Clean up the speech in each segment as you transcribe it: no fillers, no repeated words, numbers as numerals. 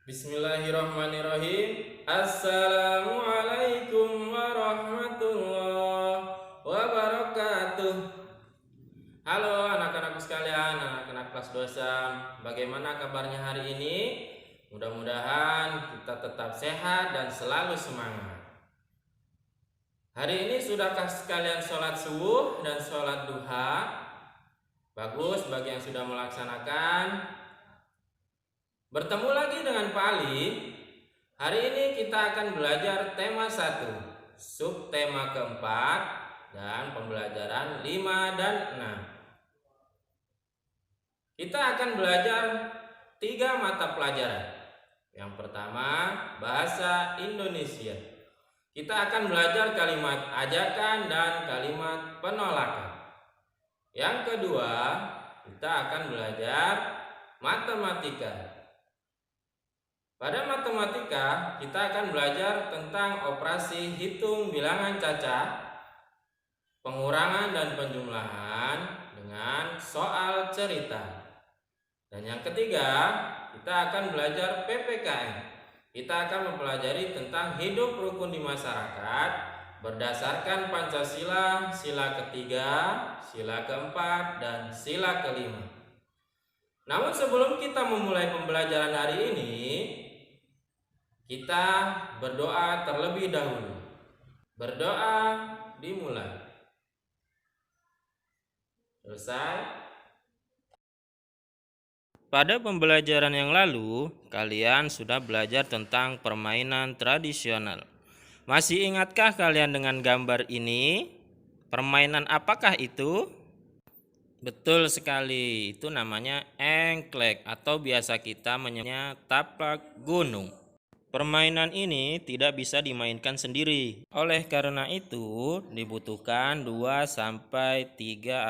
Bismillahirrahmanirrahim. Assalamualaikum warahmatullahi wabarakatuh. Halo anak-anakku sekalian, anak-anak kelas 2 bagaimana kabarnya hari ini? Mudah-mudahan kita tetap sehat dan selalu semangat. Hari ini sudahkah sekalian sholat subuh dan sholat duha? Bagus bagi yang sudah melaksanakan. Bertemu lagi dengan Pak Ali. Hari ini kita akan belajar tema 1, subtema keempat, dan pembelajaran 5 dan 6. Kita akan belajar 3 mata pelajaran. Yang pertama, bahasa Indonesia. Kita akan belajar kalimat ajakan dan kalimat penolakan. Yang kedua, kita akan belajar matematika. Pada matematika, kita akan belajar tentang operasi hitung bilangan cacah, pengurangan dan penjumlahan dengan soal cerita. Dan yang ketiga, kita akan belajar PPKN. Kita akan mempelajari tentang hidup rukun di masyarakat berdasarkan Pancasila, sila ketiga, sila keempat, dan sila kelima. Namun sebelum kita memulai pembelajaran hari ini, kita berdoa terlebih dahulu. Berdoa dimulai. Selesai. Pada pembelajaran yang lalu, kalian sudah belajar tentang permainan tradisional. Masih ingatkah kalian dengan gambar ini? Permainan apakah itu? Betul sekali, itu namanya engklek atau biasa kita menyebutnya taplak gunung. Permainan ini tidak bisa dimainkan sendiri. Oleh karena itu, dibutuhkan 2-3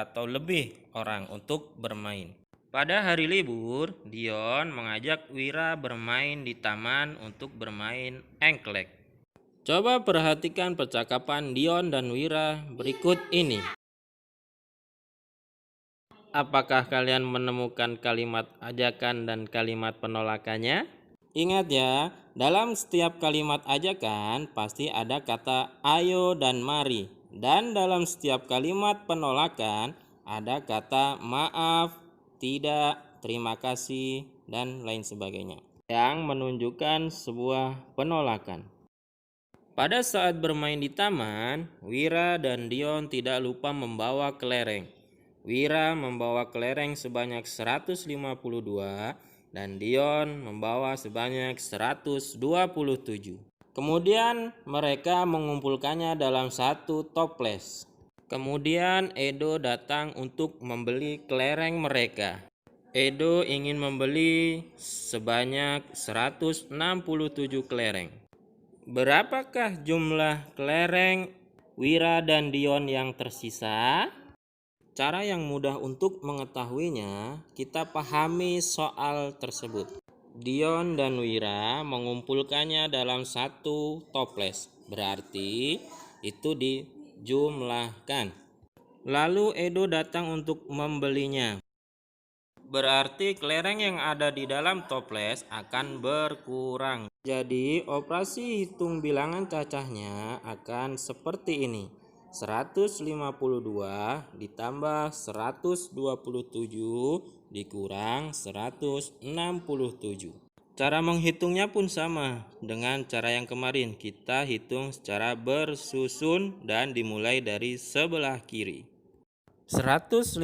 atau lebih orang untuk bermain. Pada hari libur, Dion mengajak Wira bermain di taman untuk bermain engklek. Coba perhatikan percakapan Dion dan Wira berikut ini. Apakah kalian menemukan kalimat ajakan dan kalimat penolakannya? Ingat ya, dalam setiap kalimat ajakan pasti ada kata ayo dan mari. Dan dalam setiap kalimat penolakan ada kata maaf, tidak, terima kasih, dan lain sebagainya, yang menunjukkan sebuah penolakan. Pada saat bermain di taman, Wira dan Dion tidak lupa membawa kelereng. Wira membawa kelereng sebanyak 152 dan Dion membawa sebanyak 127. Kemudian mereka mengumpulkannya dalam satu toples. Kemudian Edo datang untuk membeli kelereng mereka. Edo ingin membeli sebanyak 167 kelereng. Berapakah jumlah kelereng Wira dan Dion yang tersisa? Cara yang mudah untuk mengetahuinya, kita pahami soal tersebut. Dion dan Wira mengumpulkannya dalam satu toples, berarti itu dijumlahkan. Lalu Edo datang untuk membelinya. Berarti kelereng yang ada di dalam toples akan berkurang. Jadi operasi hitung bilangan cacahnya akan seperti ini. 152 ditambah 127 dikurang 167. Cara menghitungnya pun sama dengan cara yang kemarin. Kita hitung secara bersusun dan dimulai dari sebelah kiri. 152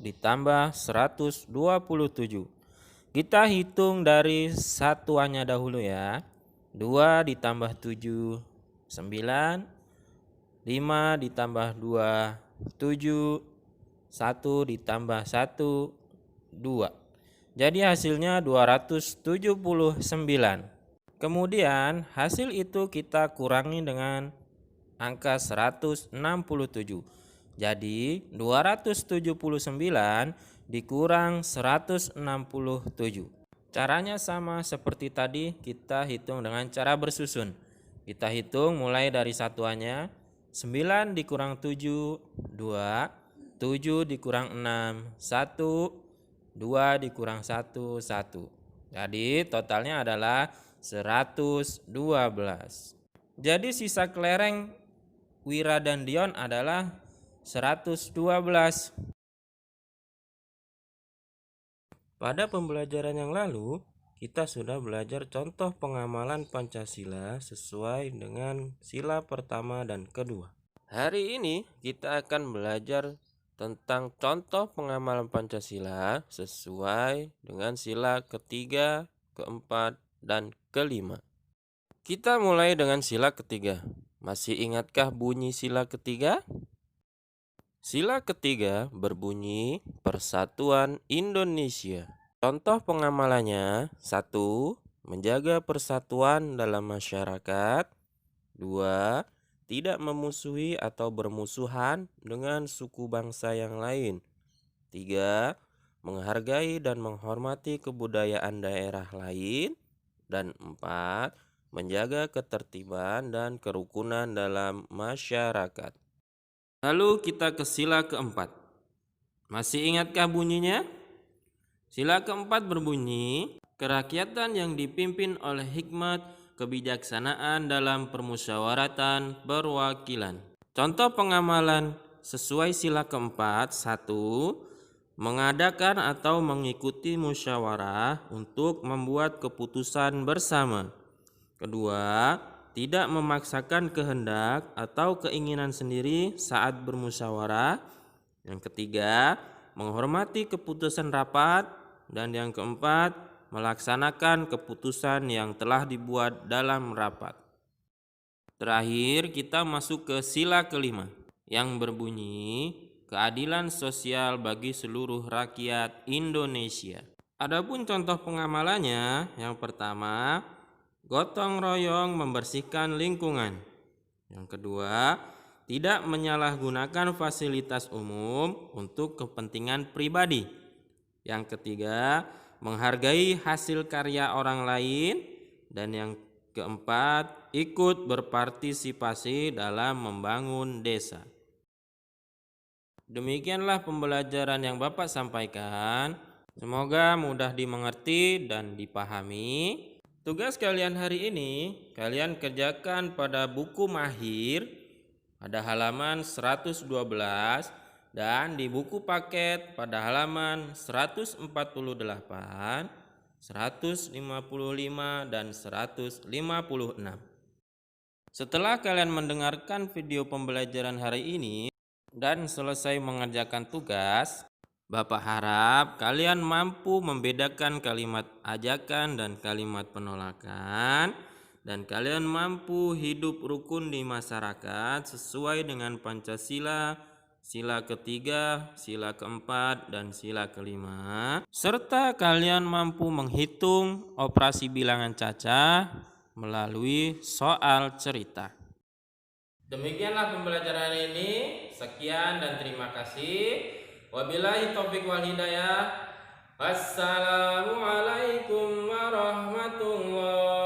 ditambah 127. Kita hitung dari satuannya dahulu ya. 2 ditambah 7, 9. 5 ditambah 2, 7. 1 ditambah 1, 2. Jadi hasilnya 279. Kemudian hasil itu kita kurangi dengan angka 167. Jadi 279 dikurang 167. Caranya sama seperti tadi, kita hitung dengan cara bersusun. Kita hitung mulai dari satuannya. 9 dikurang 7, 2. 7 dikurang 6, 1. 2 dikurang 1, 1. Jadi totalnya adalah 112. Jadi sisa kelereng Wira dan Dion adalah 112. Pada pembelajaran yang lalu, kita sudah belajar contoh pengamalan Pancasila sesuai dengan sila pertama dan kedua. Hari ini kita akan belajar tentang contoh pengamalan Pancasila sesuai dengan sila ketiga, keempat, dan kelima. Kita mulai dengan sila ketiga. Masih ingatkah bunyi sila ketiga? Sila ketiga berbunyi Persatuan Indonesia. Contoh pengamalannya: 1. Menjaga persatuan dalam masyarakat. 2. Tidak memusuhi atau bermusuhan dengan suku bangsa yang lain. 3. Menghargai dan menghormati kebudayaan daerah lain. Dan 4. Menjaga ketertiban dan kerukunan dalam masyarakat. Lalu kita ke sila keempat. Masih ingatkah bunyinya? Sila keempat berbunyi, kerakyatan yang dipimpin oleh hikmat kebijaksanaan dalam permusyawaratan perwakilan. Contoh pengamalan sesuai sila keempat: 1. Mengadakan atau mengikuti musyawarah untuk membuat keputusan bersama. 2. Tidak memaksakan kehendak atau keinginan sendiri saat bermusyawarah. Yang ketiga, menghormati keputusan rapat. Dan yang keempat, melaksanakan keputusan yang telah dibuat dalam rapat. Terakhir, kita masuk ke sila kelima yang berbunyi keadilan sosial bagi seluruh rakyat Indonesia. Adapun contoh pengamalannya, yang pertama, gotong royong membersihkan lingkungan. Yang kedua, tidak menyalahgunakan fasilitas umum untuk kepentingan pribadi. Yang ketiga, menghargai hasil karya orang lain. Dan yang keempat, ikut berpartisipasi dalam membangun desa. Demikianlah pembelajaran yang Bapak sampaikan. Semoga mudah dimengerti dan dipahami. Tugas kalian hari ini, kalian kerjakan pada buku Mahir pada halaman 112 dan di buku paket pada halaman 148, 155, dan 156. Setelah kalian mendengarkan video pembelajaran hari ini dan selesai mengerjakan tugas, Bapak harap kalian mampu membedakan kalimat ajakan dan kalimat penolakan, dan kalian mampu hidup rukun di masyarakat sesuai dengan Pancasila, sila ketiga, sila keempat, dan sila kelima, serta kalian mampu menghitung operasi bilangan cacah melalui soal cerita. Demikianlah pembelajaran ini. Sekian dan terima kasih. Wabillahi taufiq wal hidayah. Wassalamualaikum warahmatullahi